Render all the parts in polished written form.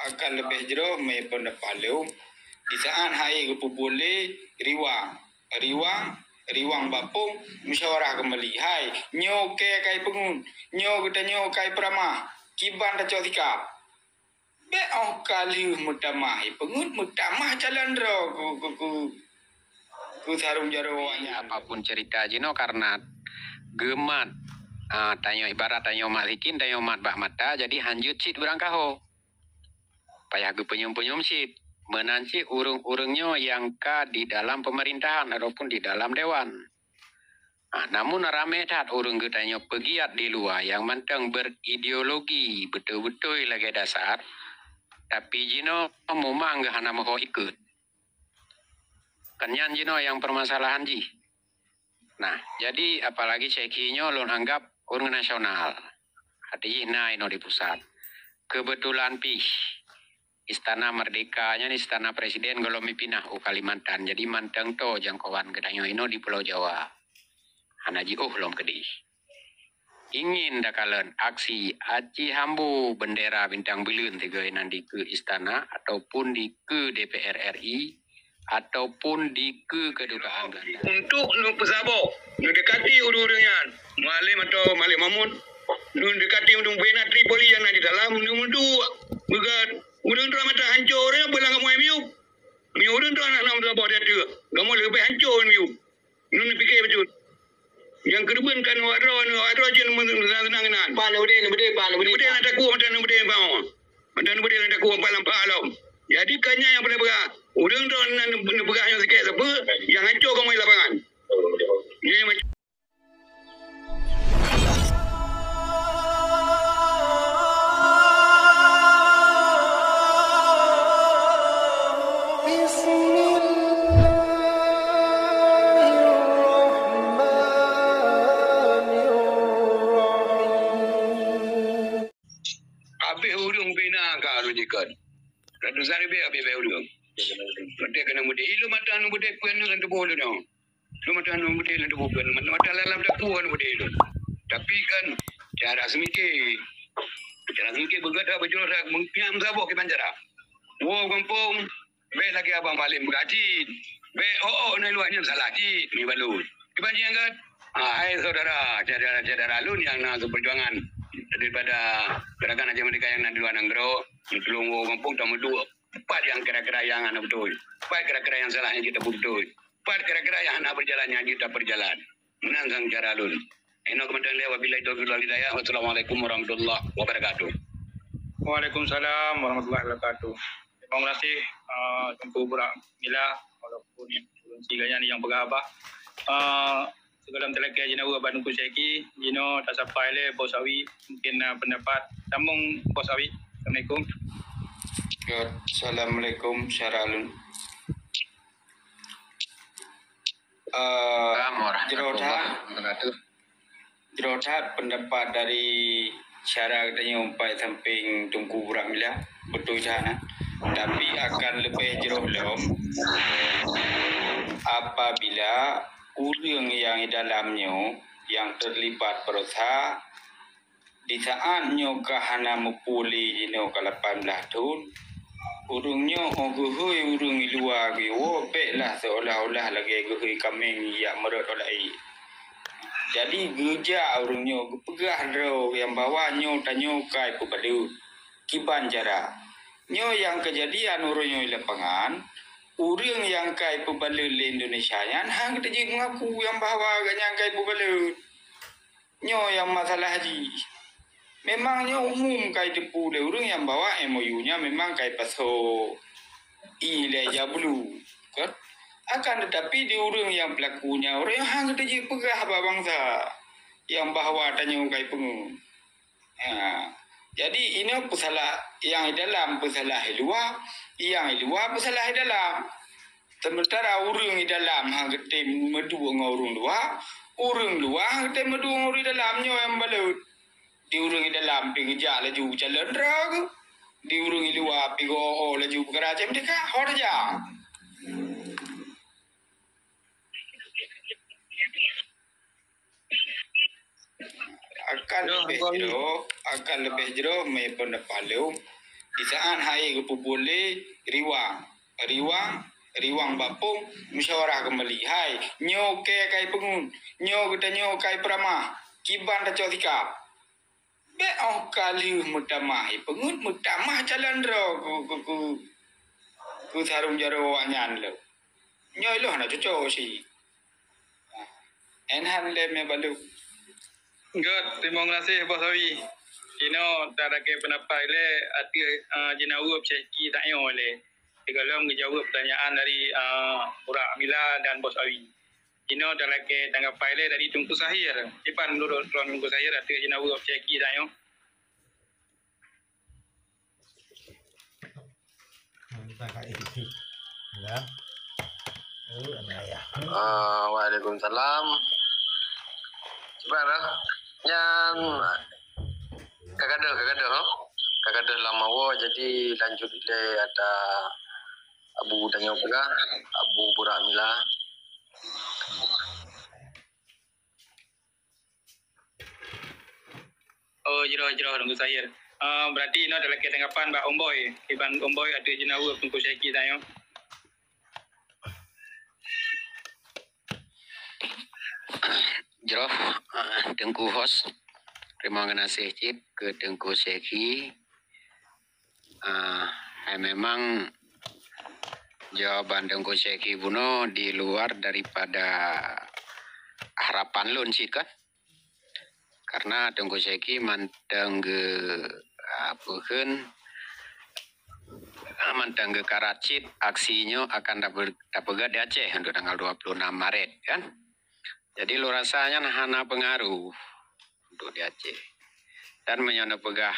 akan lebih jero me pendapalum di saat hai ke boleh riwang bapung musyawarah kembali hai nyo ke kai pengun nyo kita nyo kai prama kiban da cotika be kali mutamah pengun mutamah jalan ro ku sarung jaroanya apapun cerita jino karena gemat tanyo ibarat tanyo malikin tanyo mat bah mata jadi hanjut sit berangkaho payah ge penyum sit menanci urung-urungnya yang di dalam pemerintahan ataupun di dalam dewan. Namun rame tat urung getanyo pegiat di luar yang manteng berideologi betul-betul lagi dasar tapi jino memang gak hana mau ikut. Kenyan jino yang permasalahan ji. Nah, jadi apalagi cekinya lon anggap urung nasional. Hati nah ino di pusat. Kebetulan Istana Merdekanya nih Istana Presiden gelomi pinah Kalimantan. Jadi manteng to jangkauan gedanyo ino di Pulau Jawa. Hanaji lom kedih. Ingin dakalan aksi aci hambu bendera bintang bilun tiga nanti ke istana ataupun di ke DPR RI ataupun di ke kedutaan Belanda. Untuk nu pesabo, nu dekati urang-urangan, Malim atau Malim Mamun, nu dekati udung bena Tripoli yang ada di dalam, nu mundu begat, udung tu mata hancurnya belang kamu miu, miu udung tu anak nama bawa dia tu, kamu lebih hancur miu, nu fikir betul. Yang kedua kan wadro je menang-menangan. Palau dia nak takut macam nu dia bang. Macam nu dia nak takut palam palau. Jadi kanya yang boleh berak. Udang tu nak beraknya sikit apa? Yang hancur kamu di lapangan. Ini macam Ratu Sari be abe be udah. Mate kena mude ilu mata anu mude kuan anu bolu no. Lu mata anu mude anu bolu mata lalam dak kuan mude ilu. Tapi kan cara semike begada bajul rak mengpiam sabo ke banjara. Wo kampung be lagi abang paling bergaji. Be na luanya salah ji ni balu. Kebanjian kan? Hai saudara lu yang nak perjuangan daripada gerakan aja mereka yang nak di luar negeri. Pelunggu kampung tamu dua. Empat yang kira-kira yang anak betul. Empat kira-kira yang salahnya kita betul. Empat kira-kira yang anak berjalannya kita berjalan. Menantang cara lun. Ino kementerian lewat bila itu hidayah. Wassalamualaikum warahmatullahi wabarakatuh. Waalaikumsalam warahmatullahi wabarakatuh. Terima kasih Tunku Burak Mila walaupun siganya yang berabah. Sebelum terlekat jina buat Bandung Kusyaki, jino tak sampai le Bosawi mungkin pendapat sambung Bosawi. Assalamualaikum. Assalamualaikum Syaralun. Jerotat pendapat dari syara katanya umpai samping Tunku Burak Mila betul sana. Tapi akan lebih jeroh lom apabila urang yang di dalamnya yang terlibat berusaha di saatnya kahana mupuli jino ke 18 tahun urungnya guhui urung luar ge pe lah seolah-olah lagi guhui kambing yang merot oleh jadi geja urungnya pegah ro yang bawahnya tanyo kai pebadu kiban jara nyo yang kejadian urungnya di lapangan urang yang kai pebadu di Indonesia yang hang kita je mengaku yang bawa ganya kai pebadu nyo yang masalah haji. Memangnya umum kai depu le urang yang bawa MOU-nya memang kai paso ile jablu kan akan tetapi di urang yang pelakunya orang yang hang je pegah bangsa yang bawa tanya kai pengu. Jadi ini pesalah yang di dalam pesalah luar yang luar pesalah di dalam sementara urang di dalam hang gede medu ngurung urang luar gede medu ngurung di dalamnya yang balut di urang di dalam pi kerja laju jalan rag di urang di luar pi go laju bekerja mereka horja akan lebih jero me pendapalu di saat hai ke boleh riwang bapung musyawarah kembali hai nyo ke kai pengun nyo kita nyo kai pramah kiban ta cotika be kali mutamah pengun mutamah jalan ro ku tharum jaro anyan lo nyo lo na coco si enhan le me balu. Good, terima kasih Bos Awi. Ino tak ada pendapat le arti jina uap ceki tak yo le. Kalau menjawab pertanyaan dari Burak Mila dan Bos Awi. Ino tak ada tanggapan le dari Tungku Sahir. Ipan menurut Tungku Sahir arti jina uap ceki tak yo. Waalaikumsalam. Sebenarnya yang kagada lama wo jadi lanjut le ada Abu Danyo Pega, Abu Burak Mila. Oh jero Tungku Sahir. Berarti ini adalah tanggapan Mbak Omboy. Iban Omboy ada jinawa Tungku Seki tayo. Jero Tengku host. Terima kasih Cip ke Tengku Seki. Memang jawaban Tengku Seki Buno di luar daripada harapan lun Cip kan. Karena Tengku Seki manteng ke manteng ke Karacit aksinya akan dapat di Aceh untuk tanggal 26 Maret kan. Jadi lu rasanya hana pengaruh untuk di Aceh. Dan menyana pegah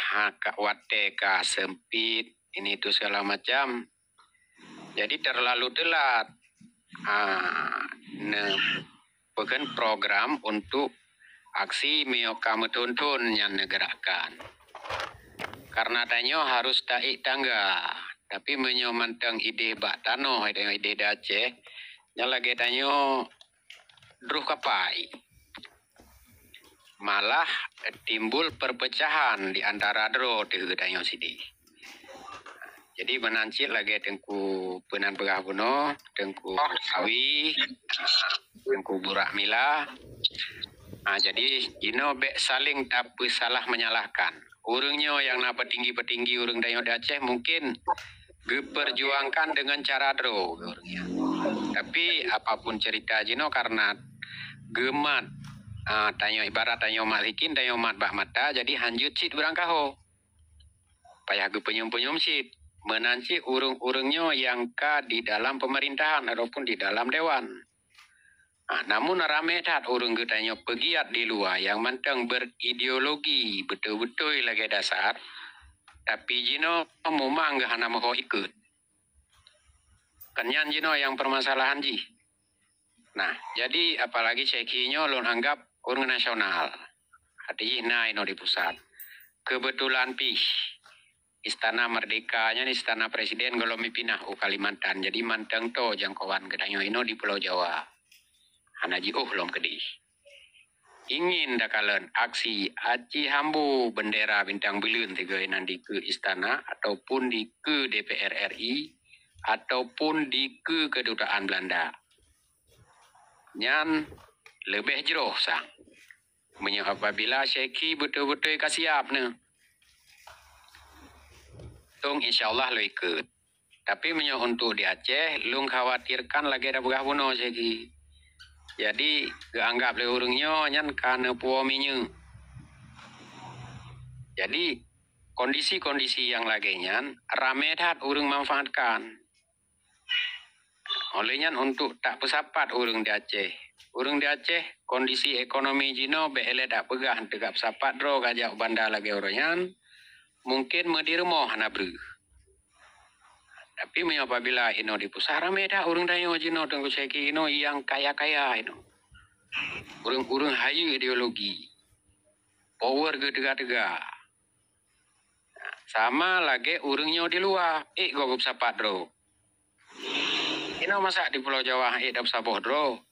wate ka sempit ini itu segala macam. Jadi terlalu telat. Bukan program untuk aksi meyoka metuntun yang negerakan. Karena tanyo harus taik tangga. Tapi menyomantang ide bak tano, ide Aceh. Yang lagi tanyo druh kapai. Malah timbul perpecahan di antara dro di tanyo sidi. Jadi menancit lagi Tengku Penan Pegah Buno, Tengku Awi, Tengku Burak Mila. Jadi ino be saling tapi salah menyalahkan. Urungnya yang napa tinggi-petinggi urung dayo Aceh mungkin diperjuangkan dengan cara dro urungnya. Tapi apapun cerita jino karena gemat tanyo ibarat tanyo malikin tanyo mat bah mata jadi hanjut sit berangkaho. Payah ge penyum-penyum sit menanci urung-urungnya yang di dalam pemerintahan ataupun di dalam dewan. Namun rame tat urung getanya pegiat di luar yang manteng berideologi betul-betul lagi dasar tapi jino memang gak hana mau ikut kenyan jino yang permasalahan ji. Nah jadi apalagi cekinya lon anggap urung nasional hati naik no di pusat kebetulan Istana Merdekanya Istana Presiden gelomi pinah Kalimantan jadi manteng to jangkauan getanya ino di Pulau Jawa. Hanaji lom kedih. Ingin dakalan aksi aci hambu bendera bintang belun tiga nanti ke istana ataupun di ke DPR RI ataupun di ke kedutaan Belanda. Nyan lebih jeroh sang. Apabila Syekhi betul-betul kasiap ne. Tung insyaallah lo ikut. Tapi untuk di Aceh lung khawatirkan lagi ada begah buno Syekhi. Jadi anggap le urungnya nyan kana puominya. Jadi kondisi-kondisi yang lagi nyan rame tat urung manfaatkan. Olehnya untuk tak pesapat urung di Aceh. Urung di Aceh kondisi ekonomi jino bele tak pegah tegap sapat dro kajak bandar lagi orangnya. Mungkin medirmo hana bru. Tapi apabila ino di pusat rame dah urung dayo jino Tengku Seki ino yang kaya-kaya ino. Urung hayu ideologi. Power ke tega-tega. Sama lagi urungnya di luar. Gogup sapat dro. Ino masak di Pulau Jawa dap sapoh dro.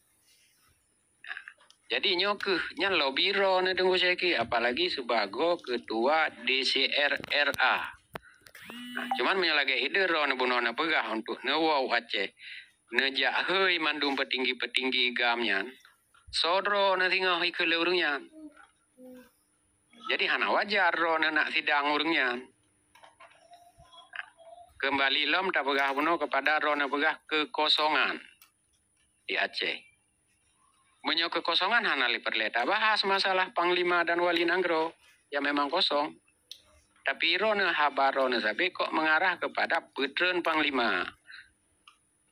Jadi nyan lobby ro ne Tengku Seki apalagi sebagai ketua DCR RA. Nah, cuman menyalage ide ro ne buno na pegah untuk ne wau Aceh. Ne jak hei mandum petinggi-petinggi gamnya. Sodro ne tinggal ke leurungnya. Jadi hana wajar ro ne nak sidang urungnya. Kembali lom tak pegah buno kepada ro ne pegah kekosongan di Aceh. Menyo kekosongan hana liperleta bahas masalah Panglima dan Wali Nanggro yang memang kosong. Tapi rone habar rone sabe kok mengarah kepada Putren Panglima.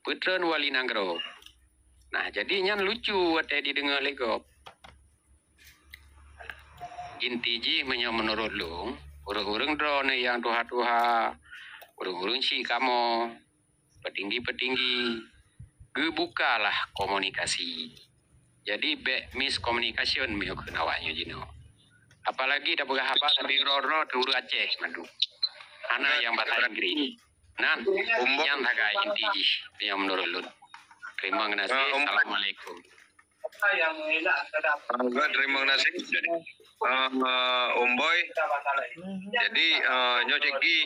Putren Wali Nanggro. Nah, jadinya lucu wate didengar legop. Inti ji menurut lu, urung-urung drone yang tuha-tuha, urung-urung si kamu, petinggi-petinggi, gebukalah komunikasi. Jadi miskomunikasi miok nawanya jino. Apalagi dah berapa sampai roro turu Aceh madu. Anak yang bahasa Inggris. Nan, yang agak inti yang menurut lu. Terima kasih. Assalamualaikum. Terima kasih. Boy. Jadi nyo Jeki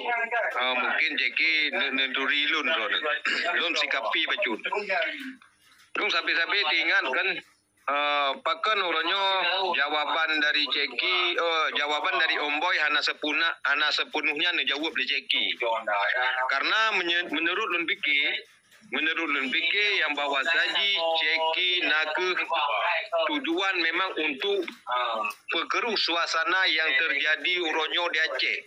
mungkin Jeki nenduri lun sikapi bacun. Lun sabi-sabi diingat kan pakan uronyo jawaban dari Jeki jawaban dari Boy hana sepenuhnya dijawab di Jeki. Karena menurut Lun Piki yang bawa saji Jeki naku tujuan memang untuk perkeruh suasana yang terjadi uronyo di Aceh.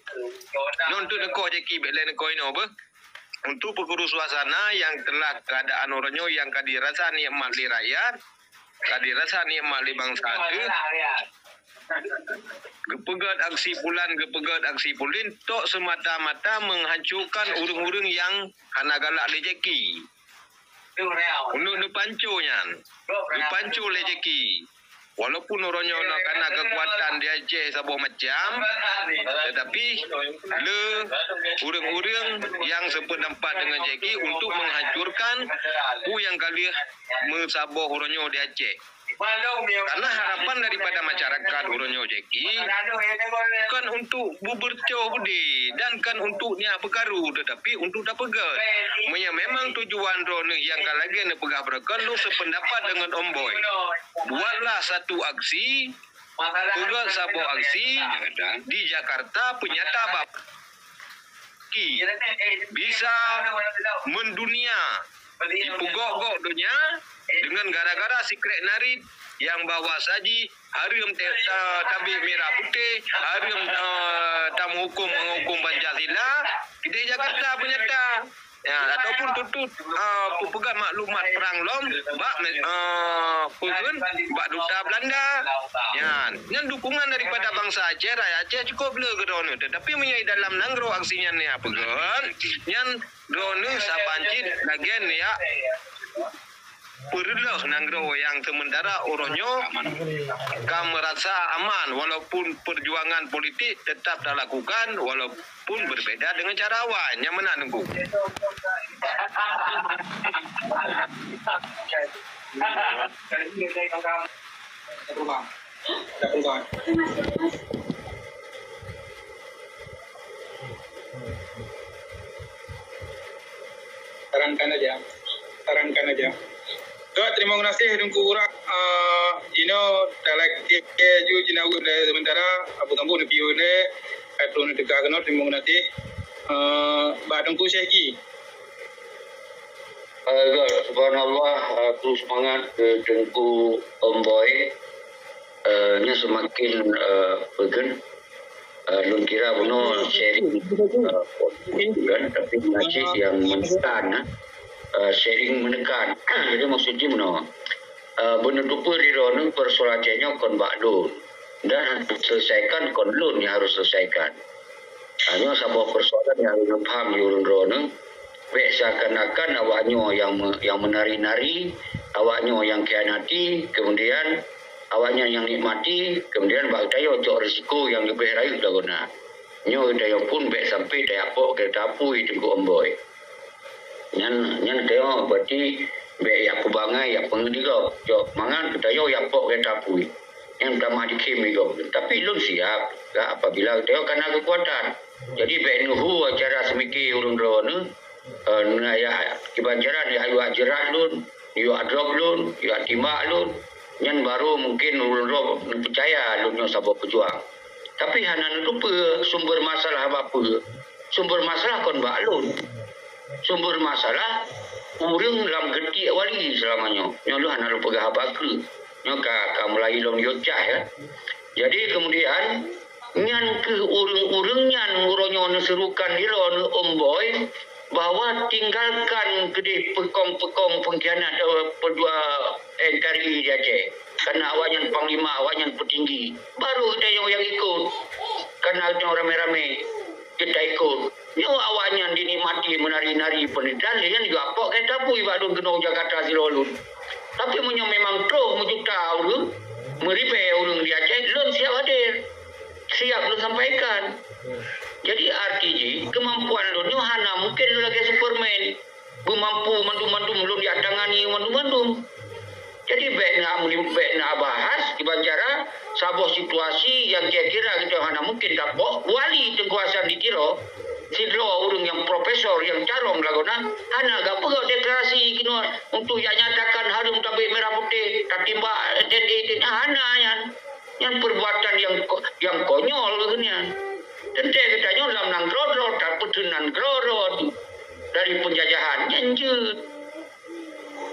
Untuk neko Jeki bele neko ini apa? Untuk perkeruh suasana yang telah keadaan uronyo yang kadirasa nikmat li rakyat, kadirasa nikmat li bangsa itu. Gepegat aksi pulin tok semata-mata menghancurkan urung-urung yang hana galak le Jeki. Untuk pancunya, pancu le Jeki. Walaupun orangnya nak kena kekuatan di Aceh sebuah macam, tetapi le urung-urung yang sependapat dengan Jeki untuk menghancurkan yang kali mensaboh orangnya di Aceh. Karena harapan daripada masyarakat Uronyo Jeki kan untuk bubercoh budi dan kan untuk niat perkaru tetapi untuk tak pegat. Memang tujuan drone yang kalagi ne pegah berkan lu sependapat dengan Boy. Buatlah satu aksi, pegat sebuah aksi di Jakarta penyata bab bisa mendunia dipugok-gok dunia dengan gara-gara secret narit yang bawa saji harum tabik merah putih, harum tamu hukum menghukum Pancasila di Jakarta penyata. Ya, ataupun tutut pepegat maklumat perang lom bak duta Belanda. Ya, dengan dukungan daripada bangsa Aceh, rakyat Aceh cukup le ke drone. Tetapi menyai dalam nanggro aksinya ni apa kan? Yang drone sapancit lagian ya perlah nanggro yang sementara orangnya kam merasa aman walaupun perjuangan politik tetap dilakukan walaupun berbeda dengan cara awal yang mana nunggu. Sarankan aja. Terima kasih dengku urak dalek ju jinawu sementara abu tambu de pione atau ne tegak kenal terima kasih ba dengku Syekhi. Subhanallah, aku semangat ke dengku Boy nya semakin bagan lun kira buno sharing kan tapi najis yang menekan sharing menekan jadi maksudnya mana benar dupa di rona persoalan Acehnya kon bakdun dan selesaikan kon lun yang harus selesaikan hanya sebuah persoalan yang harus paham di rona baik seakan-akan awaknya yang menari-nari awaknya yang khianati kemudian awaknya yang nikmati kemudian bak tayo cok risiko yang lebih rayu dah guna nyo tayo pun baik sampai tayo pok ke tapu itu ku Boy nyan tayo berarti baik ya kubangai ya pengidigo jo mangan tayo ya pok ke tapu yang pertama dikim itu tapi lun siap apabila tayo kena kekuatan Jadi benuhu acara semiki urung drone ya kibanjaran ya ayu ajaran lun, yu adrop lun, yu timak lun. Yang baru mungkin urung percaya lun yang sabuk pejuang. Tapi hanan lupa sumber masalah apa? Sumber masalah kon balun. Sumber masalah urang dalam getik wali selamanya. Yang lu hanan lupa gahaba ke. Yang ka mulai long yocah ya. Jadi kemudian nyan ke urang-urang nyan nguronyo serukan dilo nu omboy bahwa tinggalkan gede pekong-pekong pengkhianat pedua NKRI di Aceh. Karena awaknya panglima, awaknya petinggi. Baru kita yang ikut. Karena rame-rame kita ikut. Yang awaknya dinikmati menari-nari pendidikan. Yang juga apa kita pun ibadun kena Jakarta silolun. Tapi memang terus menjuta orang. Meripe orang di Aceh. Lun siap hadir. Siap lun sampaikan. Jadi artinya kemampuan lu ni hana mungkin lu lagi Superman. Mampu mandum-mandum lu diatangani mandum-mandum. Jadi baiknya bahas dibanjara sebuah situasi yang kira-kira kita hana mungkin dapat wali kekuasaan di Tiro. Sidlo orang yang profesor yang calon lagona hana gak perlu deklarasi kino untuk yang nyatakan harum tabik merah putih tatimba hana yang perbuatan yang konyol kan. Tentu katanya dalam nang groro tak putunan groro dari penjajahan nyanjut.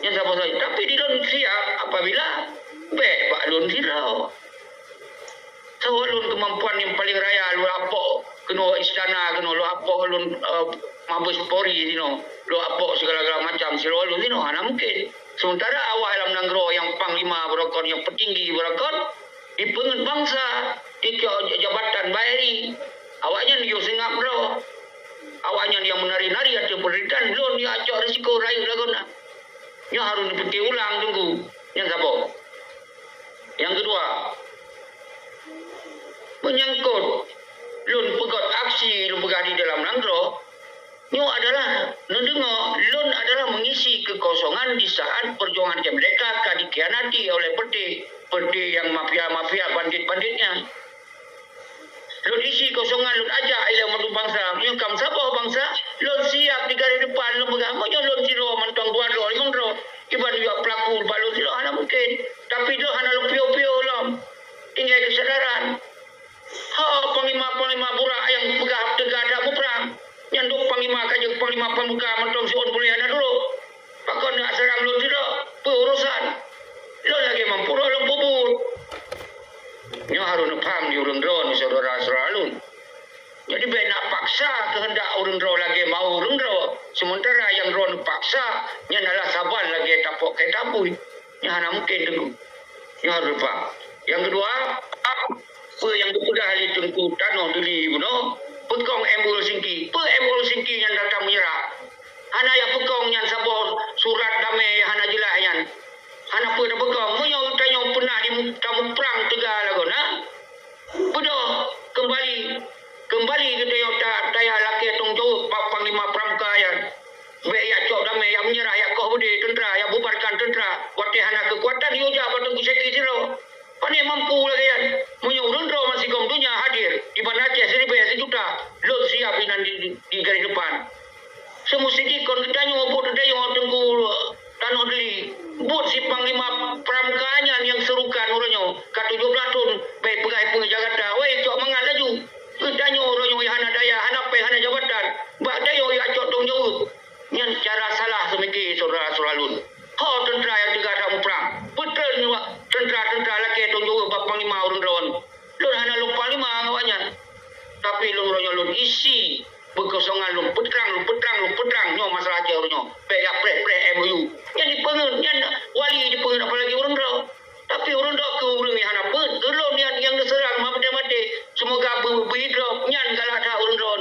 Yang siapa saja. Tapi di dalam siap apabila Pak Lun Sirau. Lun kemampuan yang paling raya lu apa kena istana kena lu apa lun Mabes Polri lu apa segala-gala macam siro lu hana mungkin. Sementara awak dalam nang groro yang panglima berokon yang petinggi berokon di pengen bangsa di jabatan bayari. Awaknya dia singap bro. Awaknya yang menari-nari atau berikan lon dia acak risiko rayu lagona. Yang harus dipeti ulang tunggu. Yang siapa? Yang kedua, menyangkut lon pegot aksi lon pegat di dalam nangro. Nyo adalah mendengar lon adalah mengisi kekosongan di saat perjuangan mereka dikhianati oleh peti yang mafia bandit-banditnya. Lun isi kosongan lun aja ila madu bangsa. Yang kam sabah bangsa lun siap di garis depan lun pegang. Mo lun siro mantong buat lo limong ro. Iban juga pelaku balu siro hana mungkin. Tapi do hana lu pio-pio lom. Tinggal kesadaran. Panglima burak yang pegang tegak ada perang. Yang duk panglima kajeng panglima pemuka mantong si on boleh ada dulu. Pakon nak serang lun siro perurusan. Lun lagi mampu lun bubur. Yang harus paham di urang drone saudara-saudara lun. Jadi nak paksa kehendak urang drone lagi mau urang drone. Sementara yang drone paksa yang adalah saban lagi tapok ke tapui. Yang hana mungkin dulu. Yang harus paham. Yang kedua, apa yang sudah ahli tengku tanah dili buno, pekong embul singki. Embul singki yang datang menyerah. Hana yang pekong yang sabor surat damai hana jelas yang hana pun dah pekong. Munyo tanya pernah di tamu perang Tegal lagona. Bodoh kembali kita yang tayah laki tong jauh panglima pramuka yang ya cok damai yang menyerah ya kau budi tentera yang bubarkan tentera waktu hana kekuatan yoja batang kuseki siro. Pani mampu lagi kan. Munyo rundro masih komdunya hadir di Bandar Aceh 1,000 juta. Lo siap di garis depan. Semestinya kon kita nyobot ada yang tengku tanah deli. Buat si panglima pramukanya yang serukan orangnya. Kat 17 tahun baik pegai Jakarta. Wei cok mangat laju. Kita orangnya hana daya, hana hana jabatan. Bak daya ya cok tong jauh. Yang cara salah semiki saudara-saudara lun. Tentera yang tiga tamu perang. Betul ni tentera laki tong jauh bak panglima orang drawan. Lun hana lupa lima awaknya. Tapi lun orangnya lun isi berkosongan lu petrang nyo masalah aja orangnya. Baik pre MOU. Yang dipengen yang wali dipengen apalagi orang draw. Tapi orang draw ke orang yang hana pun gelon yang diserang mati. Semoga berhidrop nyan kalau ada orang draw.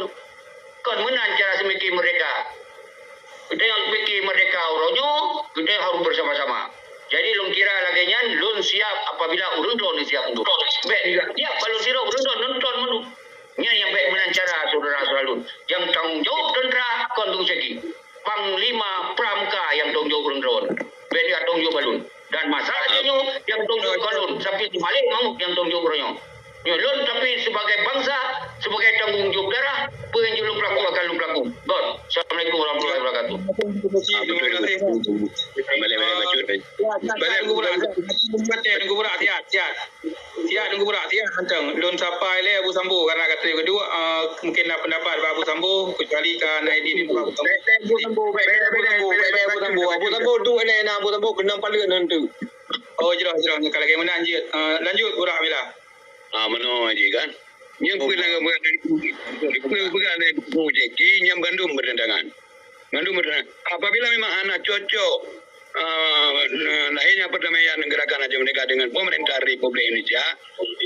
Kon menang cara semiki mereka. Kita yang semiki mereka orangnya kita harus bersama-sama. Jadi lun kira lagi nyan lun siap apabila orang draw ni siap untuk. Baik juga. Ya kalau sira orang draw nonton menu. Yang baik menancara saudara-saudara lun. Yang tanggung jawab tentera kontung segi. Panglima pramuka yang tanggung jawab drone. Beda tanggung jawab balun. Dan masalahnya yang tanggung jawab balun. Tapi Malik mamuk yang tanggung jawab balun. Lun tapi sebagai bangsa, sebagai tanggung jawab darah, warahmatullahi wabarakatuh. Terima kasih. Balik bacut. Balik nunggu berat. Nunggu berat sihat. Sihat nunggu berat sihat hantang. Lon sampai le Abu Sambu karena kata kedua mungkin nak pendapat Abu Sambu kecuali kan ID ni Abu Sambu. Abu Sambu tu ni nak Abu Sambu kena paling nanti. Oh jerah kalau game mana anjir. Lanjut Burak Mila. Mano aja kan. Yang bukan jadi yang Bandung bertentangan. Apabila memang anak cocok lahirnya perdamaian gerakan aja mereka dengan pemerintah Republik Indonesia,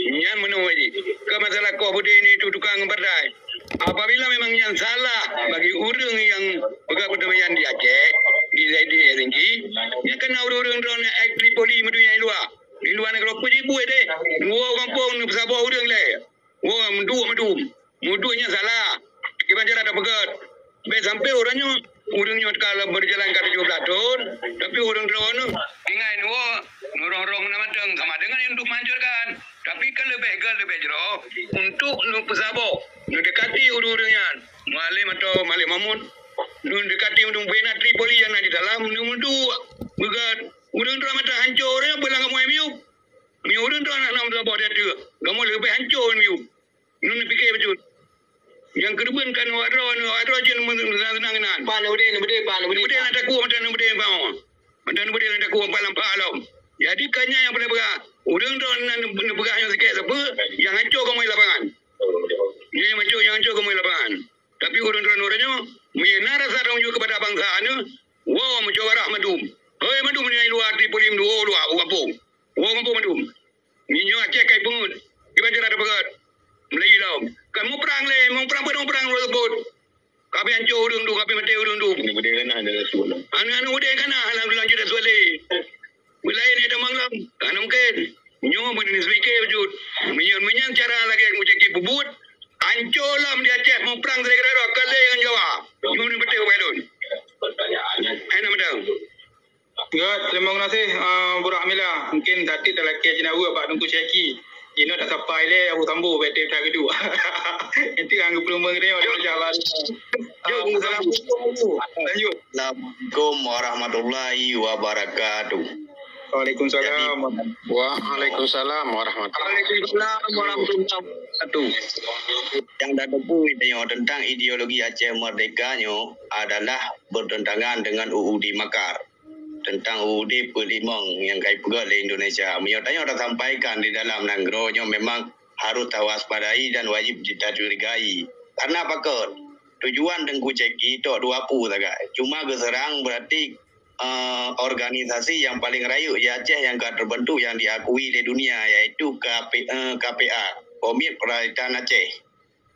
yang menuju ke masalah COVID ini itu tukang berdai. Apabila memang yang salah bagi orang yang pegang perdamaian di Aceh, di tinggi, yang kena orang drone act Tripoli medunya di luar negara puji buat deh. Dua kampung ni pesabah orang le. Wah, mudunya salah. Kita cara ada pegat. Sampai orangnya kalau berjalan ke 17 tahun, tapi orang drone ingat orang nama deng sama dengan untuk manjurkan. Tapi kan lebih jero untuk pesabah. Dekati orang-orangnya. Malim atau Malim Mamun. Dekati untuk bina Tripoli yang ada di dalam. Mudu pegat. Orang drone mata hancurnya pulang kamu miu. Miu orang drone nak pesabah dia tu. Kamu lebih hancur miu. Nun fikir betul. Yang kedua kan wadro je senang-senang. Pan bude nak takut macam bude bau. Macam bude nak takut palam palam. Jadi kanya yang boleh berah. Urang tu nak berahnya sikit apa? Yang hancur kamu di lapangan. Yang hancur kamu di lapangan. Tapi urang-urangnya menyenar rasa tunjuk kepada bangsa ni. Wah mencorak madum. Hei madum ni luar Tripoli luar kampung. Wah kampung madum. Minyo Aceh kai pungut. Di banjar ada pegat. Melayu lau. Kan mau perang tersebut. Kami hancur urung tu, kami mati urung tu. Ini budaya kan ada suara. Anu budaya kan alhamdulillah jadi suara. Mulai ni ada manglam. Kan mungkin. Nyo begini sedikit wujud. Menyan cara lagi ngucaki bubut. Hancur lah di Aceh mau perang kira-kira kali yang Jawa. Nyo ni betul baidon. Pertanyaannya. Enak madam. Ya, terima kasih Burak Mila. Mungkin tadi dalam kes jenazah Pak Tungku Syeki. Ini dah sampai le Abu Sambu betul tak kedua. Itu yang belum mengenai ada jalan. Lanjut. Assalamualaikum warahmatullahi wabarakatuh. Waalaikumsalam. Waalaikumsalam warahmatullahi wabarakatuh. Yang dah tepu itu tentang ideologi Aceh Merdekanya adalah bertentangan dengan UUD Makar. Tentang UUD Pelimang yang kait pegat di Indonesia. Menyertanya dah sampaikan di dalam nanggronya memang harus tawaspadai dan wajib dicurigai. Karena apa kot? Tujuan Tengku Ceki itu 20 saja. Cuma keserang berarti organisasi yang paling rayu di Aceh yang terbentuk yang diakui di dunia yaitu KPA, Komit Perairan Aceh.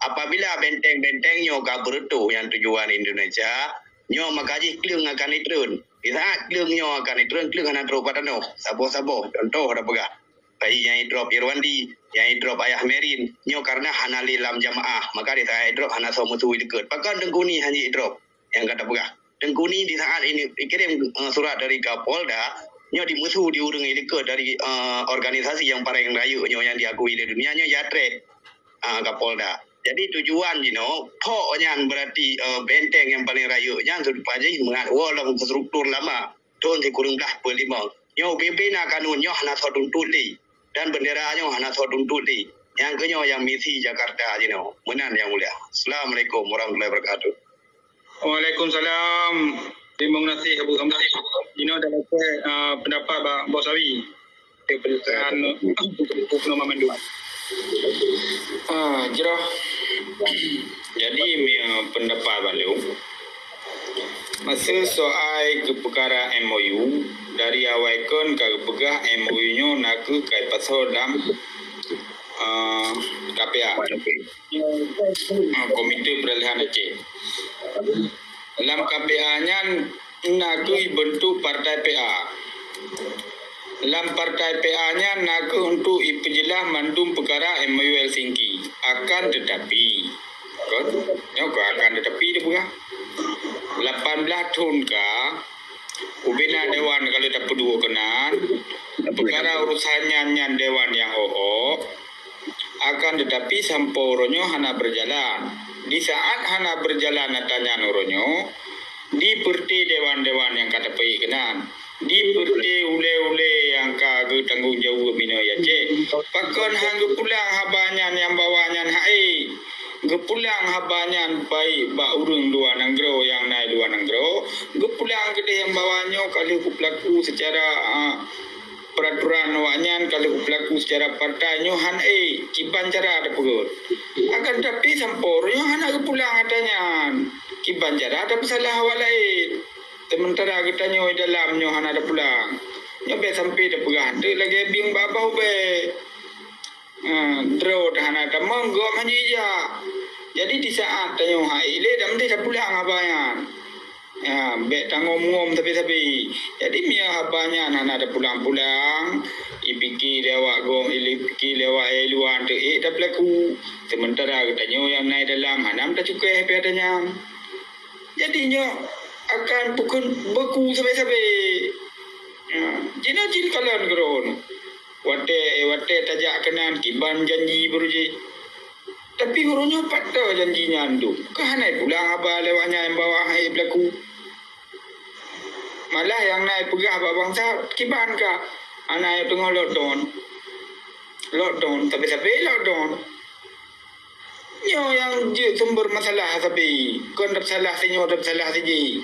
Apabila benteng-bentengnya kabur itu yang tujuan Indonesia, nyo makaji kling akan diturun. Di saat kling nyo akan diturun, kling akan terus pada no. Sabo-sabo, contoh ada pegah. Bayi yang drop Irwandi, yang drop Ayah Merin, nyo karena hana lilam jamaah, maka di saat drop hana somutu dekat. Bahkan Tengkuni hanya drop yang kata pegah. Tengkuni di saat ini dikirim surat dari Kapolda, nyo dimusuh diurung dekat dari organisasi yang paling rayu nyo yang diakui di dunia nyo Yatre Kapolda. Jadi tujuan pokoknya berarti benteng yang paling rayu yang sudah pajak mengat walau struktur lama tahun kurang belah berlima. Nyo pimpinan kanunnya hana tuntut li dan benderanya hana tuntut li. Yang kenyo yang misi Jakarta menan yang mulia. Assalamualaikum warahmatullahi wabarakatuh. Waalaikumsalam. Terima kasih Abu Sambu. Dalam pendapat Bos Awi. Perusahaan untuk nama mandu. Jerah. Jadi pendapat beliau masa soal ke perkara MOU dari awal kon ke pegah MOU nya nak kai pasal dalam KPA Komite Peralihan Aceh. Dalam KPA nya nak bentuk partai PA. Dalam partai PA-nya nak untuk ipejelah mandum perkara MOU Helsinki. Akan tetapi akan tetapi dia bukan 18 tahun kah ubina dewan kalau tak pedua kenan perkara urusannya nyan dewan yang akan tetapi sampai ronyo hana berjalan. Di saat hana berjalan natanya nuronyo diperti dewan-dewan yang kata pergi kenan. Diperti ule-ule yang kagak tanggung jawab mino ya cek. Pakon hang pulang habanyan yang bawanyan hai. Gepulang habanyan baik ba urung dua nanggro yang naik dua nanggro. Gepulang gede yang bawanyo kali ku pelaku secara peraturan wanyan kali ku pelaku secara partai nyohan kiban cara ada pegut. Akan tapi sampornya han aga pulang adanya. Kiban cara ada salah walai. Sementara kita nyoy dalam nyohan ada pulang. Nyobe sampai dah pegah. Tu lagi bing babau be. Draw dah ada monggo manjija. Jadi di saat tanya hai le dah mesti dah pulang abayan. Ya, be tangom-ngom tapi. Jadi mia habanya ada pulang-pulang. Ipiki lewat gong ilipiki lewat luar tu dah pelaku. Sementara kita nyoy yang naik dalam hanam dah cukup happy adanya. Jadi nyo akan pukul beku sampai-sampai. Jina jil kalan geron. Wate tajak kenan kiban janji beruji. Tapi gurunya patah janjinya andu. Kehanai pulang abah lewatnya yang bawah hai berlaku. Malah yang naik pegah abah bangsa kiban ka. Anak tengah lockdown tapi lockdown. Nyo yang je sumber masalah tapi kon dak salah senyo dak salah siji.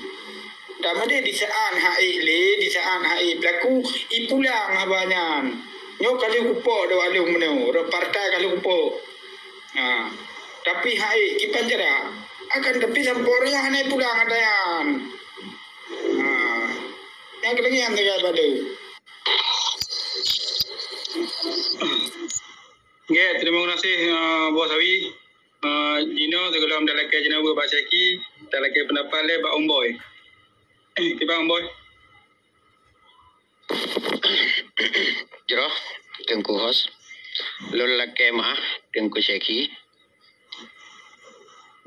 Dak made di saan hai berlaku ipulang abanyan. Nyo kali kupo do alung meno, ro partai kali kupo. Tapi hai kipan jera akan tapi sampornya hanai pulang adayan. Yang lagi yang tegak badu. Ya, terima kasih Bos Awi. Jino sebelum dalam ke Jino Pak Syeki, dalam ke pendapat le Pak Omboy. Tiba Omboy. Jero, tengku hos. Lola kemah tengku Syeki.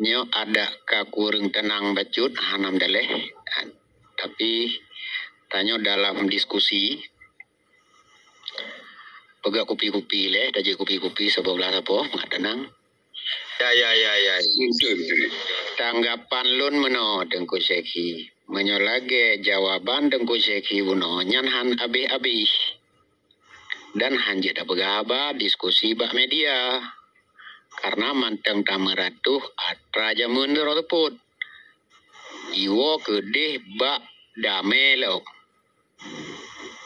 Nyo ada kakurung tenang bacut hanam daleh. Tapi tanyo dalam diskusi pegak kupi-kupi le, daje kupi-kupi sebelah apa, nggak tenang. Ya. Betul. Tanggapan lun meno Tengku Syeki. Menyolage jawaban Tengku Syeki buno nyanhan abih-abih. Dan hanjit apa diskusi bak media. Karena manteng tameratuh atra jamun roteput. Iwo kedih bak damelo.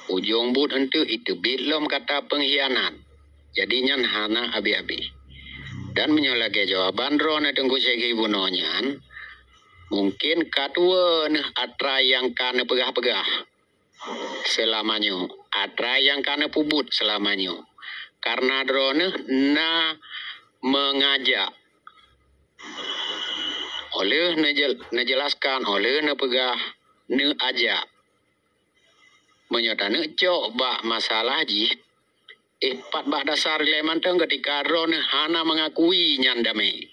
Ujung but entu itu bilom kata pengkhianat. Jadi nyanhana abih-abih. Dan menyolage jawaban drone Tengku Syeki bunonyan mungkin katwa atra yang kana pegah-pegah selamanya, atra yang kana pubut selamanya, karena drone na mengajak oleh nejelaskan oleh na pegah ne ajak menyata ne coba masalah ji pat bak dasar le manteng ketika drone hana mengakui nyandame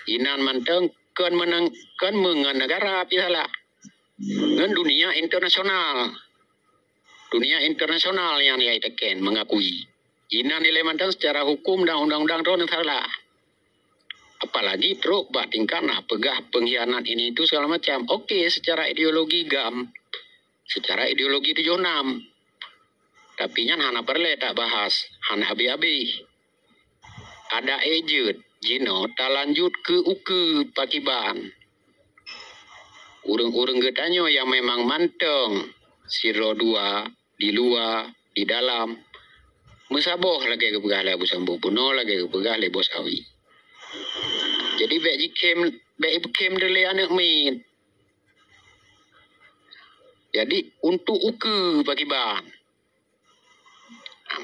inan manteng kan mengan negara pisalah ngan dunia internasional yang dia teken mengakui inan nilai manteng secara hukum dan undang-undang drone salah. Apalagi truk bak tingkat nak pegah pengkhianat ini itu segala macam. Okey, secara ideologi gam, secara ideologi 76. Tapi nyan hana perle tak bahas, hana abi-abi. Ada ejut, jino tak lanjut ke uke pakiban. Urung-urung getanyo yang memang manteng, siro dua, di luar, di dalam. Musaboh lagi ke pegah le Abu Sambu, puno lagi ke pegah le Bos Awi. Jadi baik kem dele anak min. Jadi untuk uke pakiban.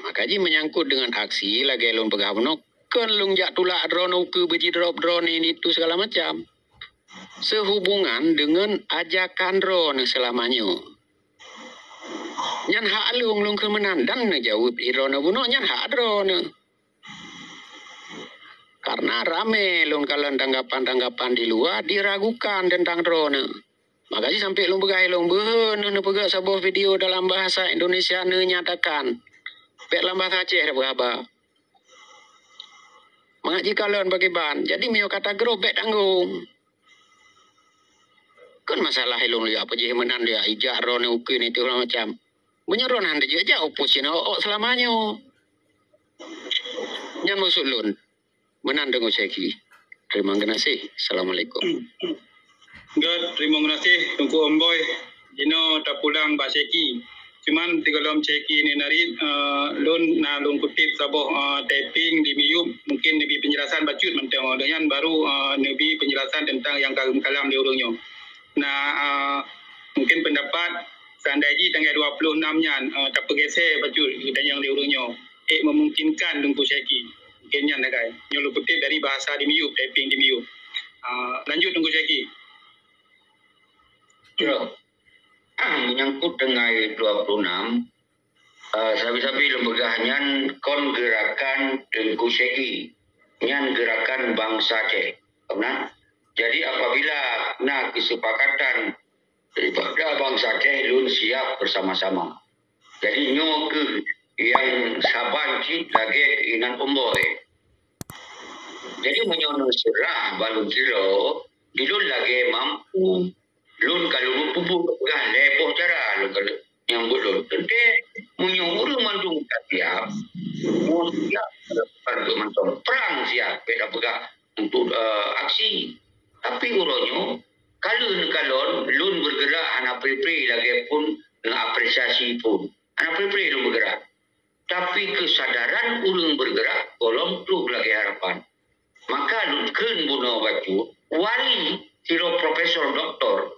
Makanya menyangkut dengan aksi lagi lon pegah puno kan lung jak tulak drone uke biji drop drone ini itu segala macam. Sehubungan dengan ajakan drone selamanya. Nyan hak lung ke menandan jawab drone puno nyan hak drone. Karena rame lung kalian tanggapan-tanggapan di luar diragukan tentang drone. Makanya sampai lung begai lung behen pegak sebuah video dalam bahasa Indonesia nyatakan pek dalam bahasa Aceh berapa. Mengaji kalian bagi ban. Jadi mio kata gerobek tanggung. Kan masalah helong liya apa je menan dia ijak ron uke ni tu macam. Menyeron hande je aja oposisi selamanya. Nyan musuh lun. Menan dengan seki. Terima kasih. Assalamualaikum. God, terima kasih Tungku Omboy. Jino tak pulang Mbak Seki. Cuman tiga lom Seki ni nari lun kutip saboh typing di miup mungkin lebih penjelasan bacut mentang dengan baru lebih penjelasan tentang yang kalam di urungnya. Nah mungkin pendapat seandainya tanggal 26 nyan tak pergeser bacut dan yang di urungnya memungkinkan Tungku Seki. Mungkin nyan dah kai. Nyolo kutip dari bahasa di miup, typing di miup. Lanjut Tungku Seki. Ya. Menyangkut dengan 26, sabi-sabi lembaga nyan kon gerakan Tengku Seki, nyan gerakan bangsa Aceh. Benar? Jadi apabila nak kesepakatan daripada bangsa Aceh lun siap bersama-sama. Jadi nyo ke yang saban cik lagi keinginan Omboy. Jadi menyono serah balun kilo, dilun lagi mampu. Lun kalau pupuk gah lepoh cara lun kalau yang bodoh. Tente menyuruh mandung siap, mau siap pada mantong perang siap beda pegah untuk aksi. Tapi uronyo kalau lun bergerak anak prepare lagi pun mengapresiasi pun anak prepare lun bergerak. Tapi kesadaran ulun bergerak kolom tu lagi harapan. Maka lun ken bunuh baju wali siro profesor doktor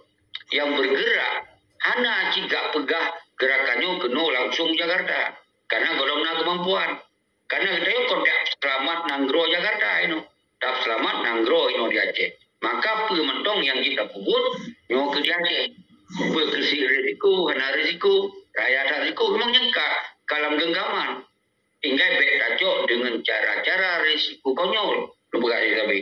yang bergerak hana jika pegah gerakannya kena langsung Jakarta karena golongna kemampuan karena kita yo kontak selamat nanggro Jakarta ino tak selamat nanggro ino di Aceh maka pementong yang kita puput nyo ke di Aceh berkesi risiko hana risiko raya risiko memang nyengka kalam genggaman hingga baik tacok dengan cara-cara risiko konyol lu berkali tapi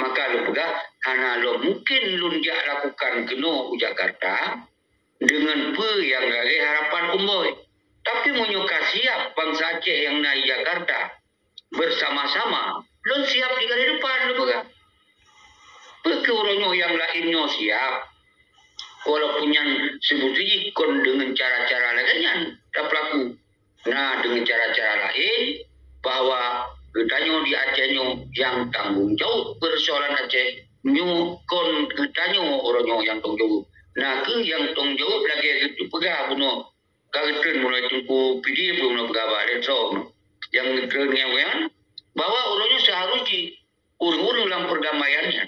maka lu pegah hana lo mungkin lun dia lakukan kena Jakarta dengan yang lagi harapan Omboy. Tapi menyuka siap bangsa Aceh yang naik Jakarta bersama-sama lun siap di kali depan lu pegah. Pekurangnya yang lainnya siap. Walaupun yang sebutnya kon dengan cara-cara lainnya tak pelaku. Nah dengan cara-cara lain bahwa Ketanya di Aceh yang tanggung jawab persoalan Aceh kon ketanya orangnya yang tanggung jawab. Nah ke yang tanggung jawab lagi itu pegah bunuh kagetan mulai tunggu PDF bunuh pegah balik so yang ngetren yang bahwa orangnya seharusnya urung-urung dalam perdamaiannya.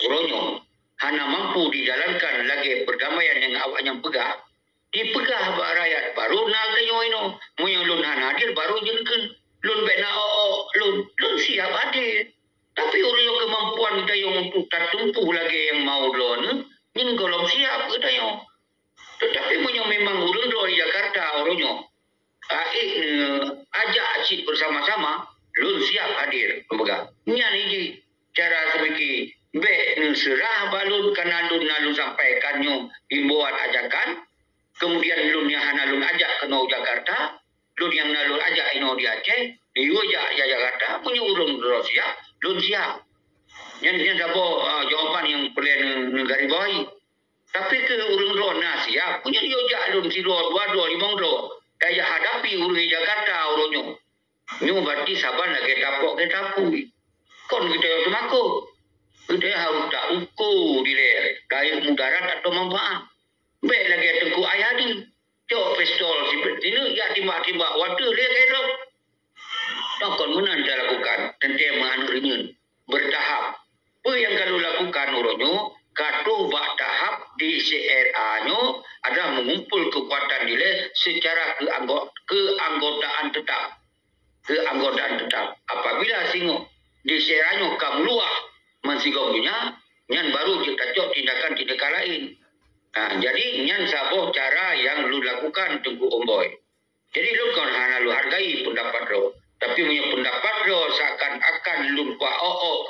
Orangnya hana mampu dijalankan lagi perdamaian yang awaknya pegah dipegah rakyat baru nak tanya ino moyang lun hana hadir baru jengken lun bena lun siap hadir. Tapi orang kemampuan kita yang untuk tak tumpu lagi yang mau lon, ini golong siap kita yang. Tetapi memang orang dari Jakarta orangnya, ajak asyik bersama-sama, lun siap hadir lembaga. Nyan ini cara semiki serah balun karena lun sampaikannya himbauan ajakan, kemudian lun yang hana lun ajak ke Jakarta. Lun yang nalur ajak ino di Aceh, di Jakarta punya urung siap, lun siap. Yang dabo jawapan yang perlu negara bawahi. Tapi ke urung rona siap, punya diojak lun si 2 5 daya hadapi urung Jakarta urungnya. Nyu berarti saban lagi tapok ke tapui. Kon kita yang tumakut. Kita harus tak ukur dile, daya mudarat atau manfaat. Baik lagi tengku ayadi. Cok pistol seperti ini, ya timbak-timbak waktu dia kira. Takkan menang dia lakukan. Tentu menganulinya bertahap. Apa yang kalau lakukan orangnya, katu bak tahap di CRA-nya adalah mengumpul kekuatan dia secara keanggotaan tetap. Keanggotaan tetap. Apabila singo di CRA-nya kamu luah mensigongnya, yang baru kita cok tindakan-tindakan lain. Nah, jadi nyan saboh cara yang lu lakukan Tengku Omboy. Jadi lu kan hana lu hargai pendapat lu. Tapi punya pendapat lu seakan-akan lu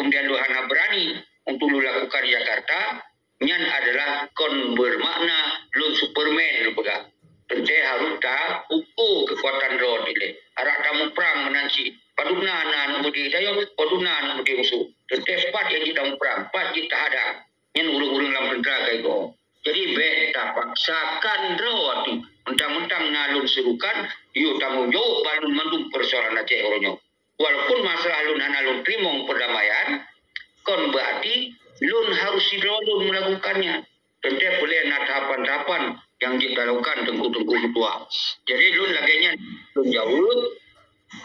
kemudian lu hana berani untuk lu lakukan di Jakarta. Nyan adalah kon bermakna lu Superman lu pegang. Tentu harus tak ukur kekuatan lu dile. Harap kamu perang menansi. Paduna anak budi saya, paduna anak budi musuh. Tentu cepat yang kita perang, cepat kita hadap. Nyan urung-urung dalam tentera Jadi beta paksakan rawati. Mentang-mentang nalun serukan, yo tanggung jawab balun mandum persoalan Aceh oronyo. Walaupun masalah lun nalun primong perdamaian, kon berarti lun harus sidolun melakukannya. Tentu boleh nak tahapan-tahapan yang dilakukan tengku-tengku ketua. Jadi lun laganya lun jauh,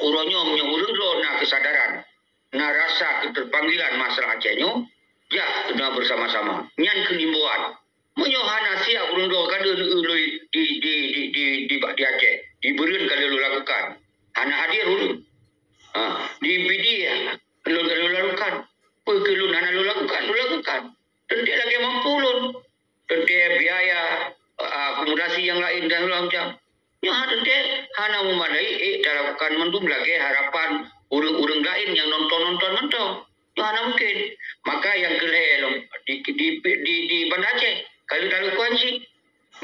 oronyo menyuruh lun nak kesadaran, nak rasa keterpanggilan masalah Acehnya, ya kena bersama-sama. Nyan kenimbuan. Menyohana siap urung kada di Aceh. Diberikan kalau lu lakukan. Anak hadir dulu. Di PD lu lakukan. Perlu anak lu lakukan. Tentu lagi mampu lun. Tentu biaya akomodasi yang lain dan macam. Ya tentu hana memadai lakukan mendum lagi harapan urang-urang lain yang nonton. Ya hana mungkin. Maka yang kelelong di Banda Aceh. Kalau tak lakukan sih,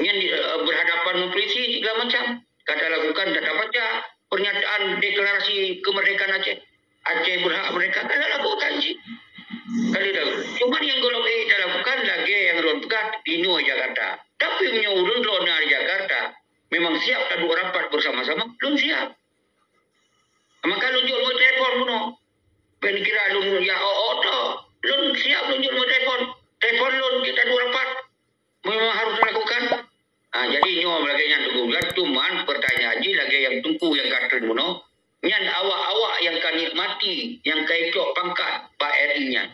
yang berhadapan polisi segala macam. Kata lakukan tak dapat pernyataan deklarasi kemerdekaan Aceh. Aceh berhak mereka kalau lakukan sih. Kalau tak, cuma yang golong tak lakukan lagi yang rontukan di Jakarta. Tapi menyuruh di Jakarta memang siap tak dua rapat bersama-sama, belum siap. Maka lu jual mau telepon puno. Ben kira lu ya lu siap lu jual mau telepon lu kita dua rapat. Memang harus dilakukan. Jadi nyawa lagi yang tunggu. Cuman pertanyaan lagi yang tunggu yang kata muno. Nyan awak-awak yang kan nikmati, yang kaikok pangkat Pak RI-nya.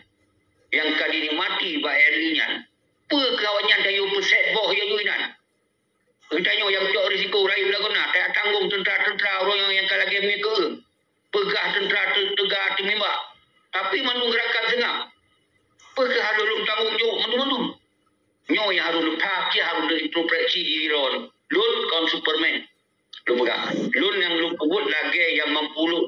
Yang kan dinikmati Pak RI-nya. Pekawannya dayu peset boh ya juinan. Tanya yang cok risiko rayu laguna. Tak tanggung tentera-tentera orang yang kan lagi mereka. Pegah tentera tegak timimba. Tapi manung gerakan sengah. Pegah halulung tanggung jawab manung-manung. Nyo yang harus letak, harus diintrospeksi diri lon. Lun kawan Superman. Lu pegang. Lun yang lu pebut lagi yang mampu lu.